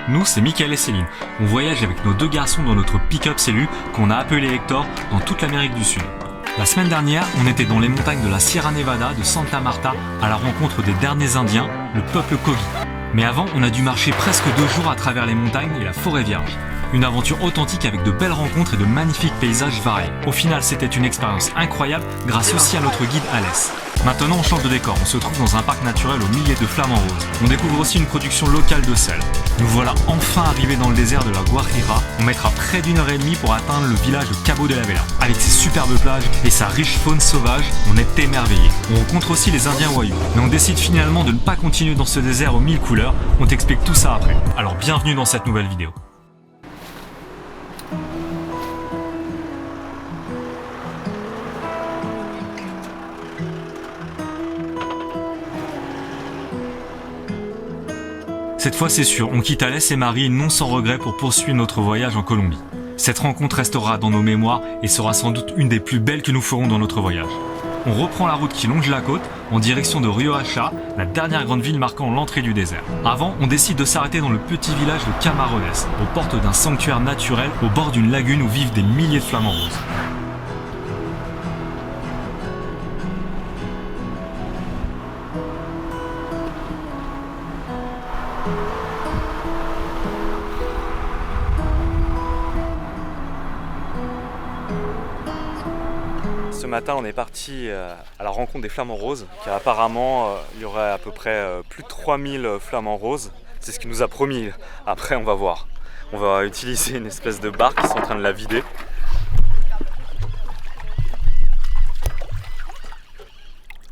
Nous, c'est Mickaël et Céline. On voyage avec nos deux garçons dans notre pick-up Celu qu'on a appelé Hector dans toute l'Amérique du Sud. La semaine dernière, on était dans les montagnes de la Sierra Nevada de Santa Marta à la rencontre des derniers Indiens, le peuple Kogi. Mais avant, on a dû marcher presque 2 jours à travers les montagnes et la forêt vierge. Une aventure authentique avec de belles rencontres et de magnifiques paysages variés. Au final, c'était une expérience incroyable grâce aussi à notre guide Alès. Maintenant, on change de décor. On se trouve dans un parc naturel au milieu de flamants roses. On découvre aussi une production locale de sel. Nous voilà enfin arrivés dans le désert de la Guajira. On mettra près d'1h30 pour atteindre le village de Cabo de la Vela. Avec ses superbes plages et sa riche faune sauvage, on est émerveillés. On rencontre aussi les Indiens Wayuu. Mais on décide finalement de ne pas continuer dans ce désert aux 1000 couleurs. On t'explique tout ça après. Alors bienvenue dans cette nouvelle vidéo. Cette fois c'est sûr, on quitte Alès et Marie non sans regret pour poursuivre notre voyage en Colombie. Cette rencontre restera dans nos mémoires et sera sans doute une des plus belles que nous ferons dans notre voyage. On reprend la route qui longe la côte en direction de Riohacha, la dernière grande ville marquant l'entrée du désert. Avant, on décide de s'arrêter dans le petit village de Camarones, aux portes d'un sanctuaire naturel au bord d'une lagune où vivent des milliers de flamants roses. Ce matin, on est parti à la rencontre des flamants roses, car apparemment, il y aurait à peu près plus de 3000 flamants roses. C'est ce qu'il nous a promis. Après, on va voir. On va utiliser une espèce de barque, ils sont en train de la vider.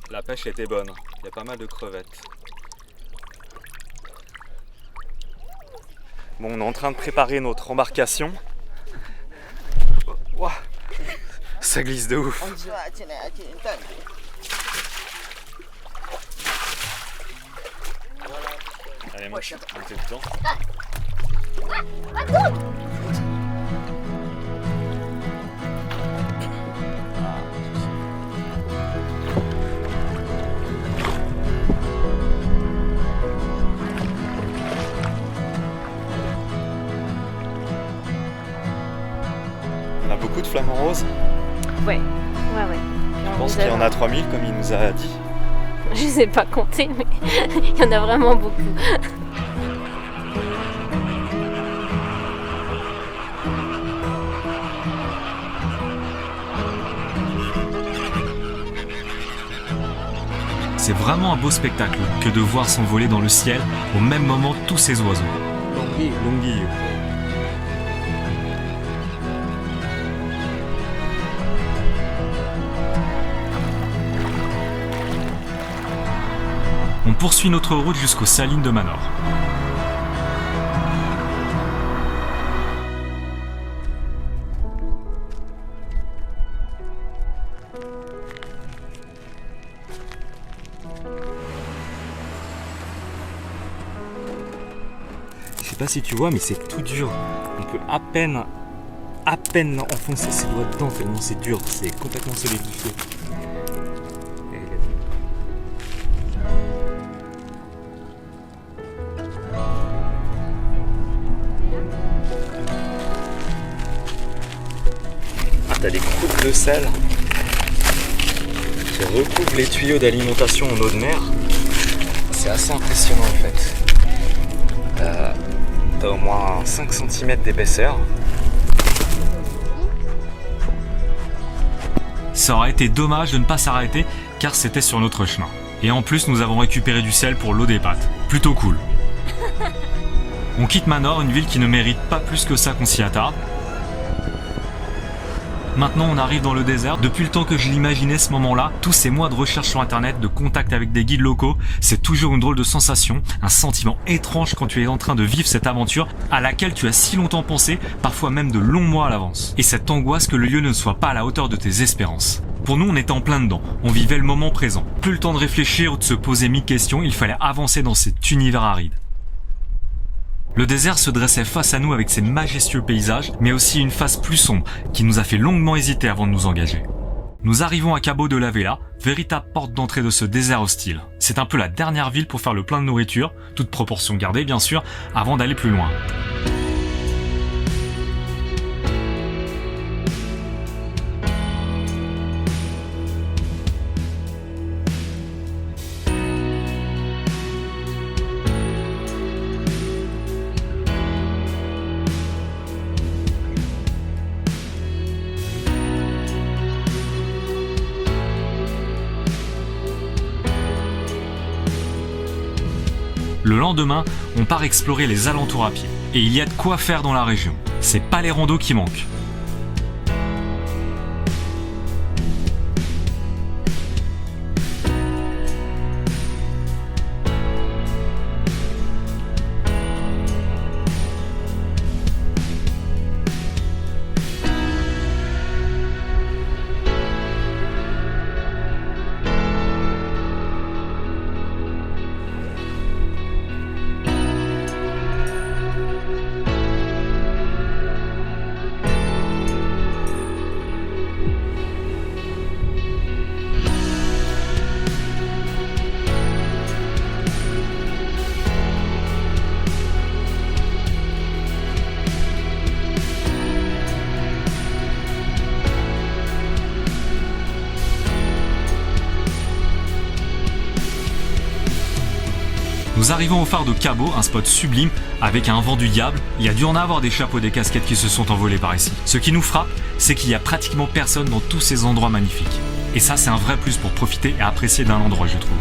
La pêche était bonne, il y a pas mal de crevettes. Bon, on est en train de préparer notre embarcation. Ouah. Ça glisse de ouf. Allez, moi, montez dedans. On a beaucoup de flamants roses. Ouais. Je pense qu'il y en a 3000 comme il nous a dit. Je sais pas compter, mais il y en a vraiment beaucoup. C'est vraiment un beau spectacle que de voir s'envoler dans le ciel au même moment tous ces oiseaux. Longuille. On poursuit notre route jusqu'aux salines de Manor. Je sais pas si tu vois, mais c'est tout dur. On peut à peine enfoncer ses doigts dedans tellement c'est dur, c'est complètement solidifié. T'as des croûtes de sel qui recouvrent les tuyaux d'alimentation en eau de mer. C'est assez impressionnant en fait. T'as au moins 5 cm d'épaisseur. Ça aurait été dommage de ne pas s'arrêter car c'était sur notre chemin. Et en plus nous avons récupéré du sel pour l'eau des pâtes. Plutôt cool. On quitte Manor, une ville qui ne mérite pas plus que ça qu'on s'y attarde. Maintenant on arrive dans le désert. Depuis le temps que je l'imaginais ce moment-là, tous ces mois de recherche sur internet, de contact avec des guides locaux, c'est toujours une drôle de sensation, un sentiment étrange quand tu es en train de vivre cette aventure à laquelle tu as si longtemps pensé, parfois même de longs mois à l'avance. Et cette angoisse que le lieu ne soit pas à la hauteur de tes espérances. Pour nous on était en plein dedans, on vivait le moment présent. Plus le temps de réfléchir ou de se poser 1000 questions, il fallait avancer dans cet univers aride. Le désert se dressait face à nous avec ses majestueux paysages, mais aussi une face plus sombre qui nous a fait longuement hésiter avant de nous engager. Nous arrivons à Cabo de la Vela, véritable porte d'entrée de ce désert hostile. C'est un peu la dernière ville pour faire le plein de nourriture, toute proportion gardée bien sûr, avant d'aller plus loin. Le lendemain, on part explorer les alentours à pied. Et il y a de quoi faire dans la région. C'est pas les randos qui manquent. Nous arrivons au phare de Cabo, un spot sublime avec un vent du diable. Il y a dû en avoir des chapeaux, des casquettes qui se sont envolés par ici. Ce qui nous frappe, c'est qu'il y a pratiquement personne dans tous ces endroits magnifiques. Et ça, c'est un vrai plus pour profiter et apprécier d'un endroit, je trouve.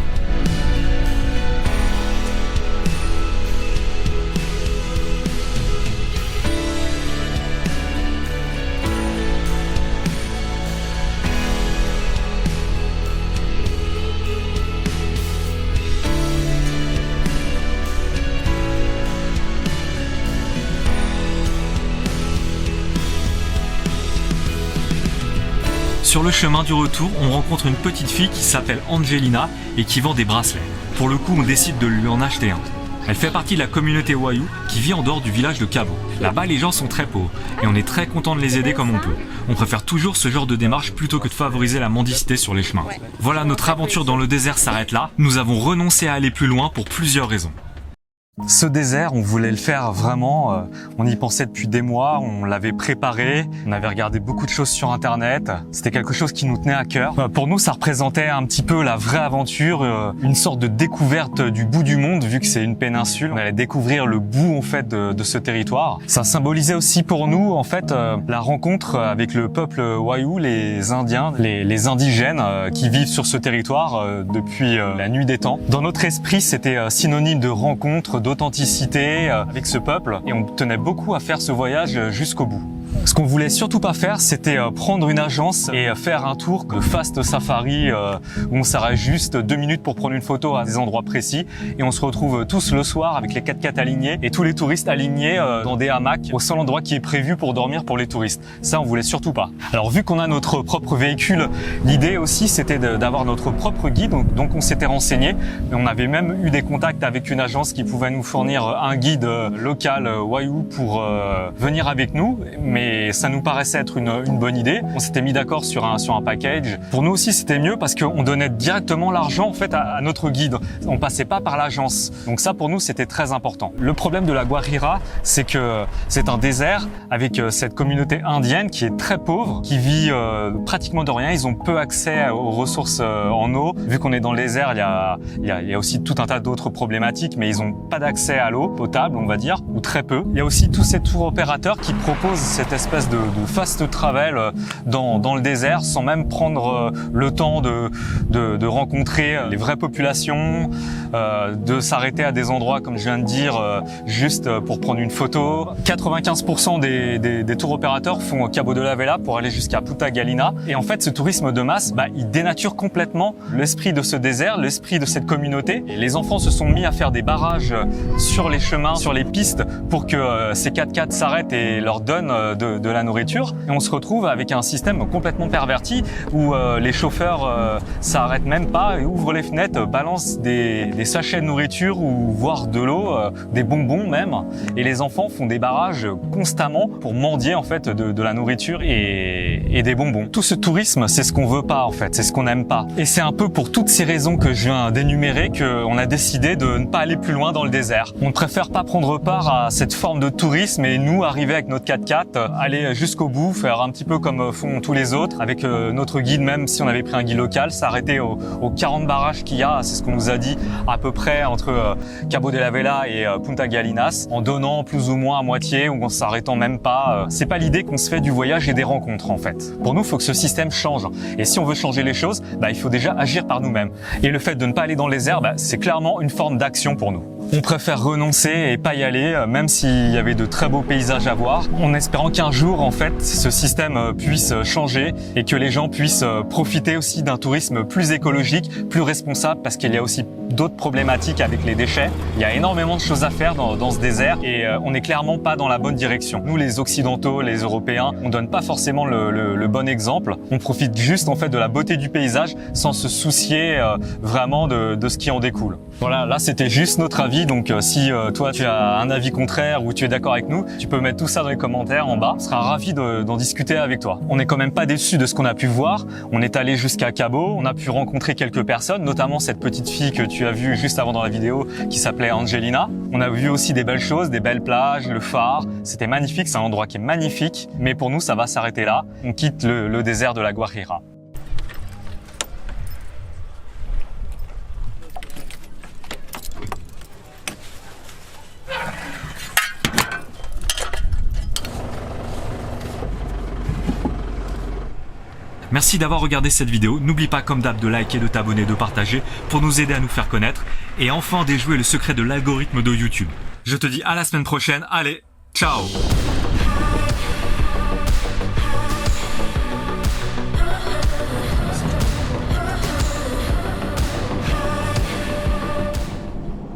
Sur le chemin du retour, on rencontre une petite fille qui s'appelle Angelina et qui vend des bracelets. Pour le coup, on décide de lui en acheter un. Elle fait partie de la communauté Wayuu qui vit en dehors du village de Cabo. Là-bas, les gens sont très pauvres et on est très content de les aider comme on peut. On préfère toujours ce genre de démarche plutôt que de favoriser la mendicité sur les chemins. Voilà, notre aventure dans le désert s'arrête là. Nous avons renoncé à aller plus loin pour plusieurs raisons. Ce désert, on voulait le faire vraiment, on y pensait depuis des mois, on l'avait préparé, on avait regardé beaucoup de choses sur internet, c'était quelque chose qui nous tenait à cœur. Pour nous, ça représentait un petit peu la vraie aventure, une sorte de découverte du bout du monde, vu que c'est une péninsule. On allait découvrir le bout en fait de ce territoire. Ça symbolisait aussi pour nous en fait la rencontre avec le peuple Wayuu, les Indiens, les indigènes qui vivent sur ce territoire depuis la nuit des temps. Dans notre esprit, c'était synonyme de rencontre, d'authenticité avec ce peuple et on tenait beaucoup à faire ce voyage jusqu'au bout. Ce qu'on voulait surtout pas faire, c'était prendre une agence et faire un tour de fast safari où on s'arrête juste 2 minutes pour prendre une photo à des endroits précis et on se retrouve tous le soir avec les 4x4 alignés et tous les touristes alignés dans des hamacs au seul endroit qui est prévu pour dormir pour les touristes. Ça, on voulait surtout pas. Alors vu qu'on a notre propre véhicule, l'idée aussi c'était d'avoir notre propre guide, donc on s'était renseigné et on avait même eu des contacts avec une agence qui pouvait nous fournir un guide local Wayuu pour venir avec nous, mais ça nous paraissait être une bonne idée. On s'était mis d'accord sur un package. Pour nous aussi, c'était mieux parce qu'on donnait directement l'argent en fait à notre guide. On passait pas par l'agence. Donc ça, pour nous, c'était très important. Le problème de la Guajira, c'est que c'est un désert avec cette communauté indienne qui est très pauvre, qui vit pratiquement de rien. Ils ont peu accès aux ressources en eau. Vu qu'on est dans le désert, il y a aussi tout un tas d'autres problématiques, mais ils ont pas d'accès à l'eau potable, on va dire, ou très peu. Il y a aussi tous ces tours opérateurs qui proposent cette espèce de fast travel dans le désert sans même prendre le temps de rencontrer les vraies populations, de s'arrêter à des endroits comme je viens de dire juste pour prendre une photo. 95% des tours opérateurs font Cabo de la Vela pour aller jusqu'à Punta Galina et en fait ce tourisme de masse il dénature complètement l'esprit de ce désert, l'esprit de cette communauté. Et les enfants se sont mis à faire des barrages sur les chemins, sur les pistes pour que ces 4x4 s'arrêtent et leur donnent de la nourriture et on se retrouve avec un système complètement perverti où les chauffeurs s'arrêtent même pas et ouvrent les fenêtres, balancent des sachets de nourriture ou voire de l'eau, des bonbons même, et les enfants font des barrages constamment pour mendier en fait de la nourriture et des bonbons. Tout ce tourisme, c'est ce qu'on veut pas en fait, c'est ce qu'on n'aime pas. Et c'est un peu pour toutes ces raisons que je viens d'énumérer qu'on a décidé de ne pas aller plus loin dans le désert. On ne préfère pas prendre part à cette forme de tourisme et nous arriver avec notre 4x4, aller jusqu'au bout, faire un petit peu comme font tous les autres, avec notre guide, même si on avait pris un guide local, s'arrêter aux 40 barrages qu'il y a, c'est ce qu'on nous a dit, à peu près entre Cabo de la Vela et Punta Galinas, en donnant plus ou moins à moitié ou en s'arrêtant même pas. C'est pas l'idée qu'on se fait du voyage et des rencontres en fait. Pour nous, il faut que ce système change. Et si on veut changer les choses, il faut déjà agir par nous-mêmes. Et le fait de ne pas aller dans le désert, c'est clairement une forme d'action pour nous. On préfère renoncer et pas y aller, même s'il y avait de très beaux paysages à voir, en espérant qu'un jour, en fait, ce système puisse changer et que les gens puissent profiter aussi d'un tourisme plus écologique, plus responsable, parce qu'il y a aussi d'autres problématiques avec les déchets. Il y a énormément de choses à faire dans ce désert et on n'est clairement pas dans la bonne direction. Nous, les Occidentaux, les Européens, on donne pas forcément le bon exemple. On profite juste en fait de la beauté du paysage sans se soucier vraiment de ce qui en découle. Voilà, là c'était juste notre avis, donc si toi tu as un avis contraire ou tu es d'accord avec nous, tu peux mettre tout ça dans les commentaires en bas. On sera ravis d'en discuter avec toi. On n'est quand même pas déçus de ce qu'on a pu voir. On est allé jusqu'à Cabo, on a pu rencontrer quelques personnes, notamment cette petite fille que tu as vue juste avant dans la vidéo qui s'appelait Angelina. On a vu aussi des belles choses, des belles plages, le phare. C'était magnifique, c'est un endroit qui est magnifique, mais pour nous ça va s'arrêter là. On quitte le désert de la Guajira. Merci d'avoir regardé cette vidéo, n'oublie pas comme d'hab de liker, de t'abonner, de partager pour nous aider à nous faire connaître et enfin déjouer le secret de l'algorithme de YouTube. Je te dis à la semaine prochaine, allez, ciao!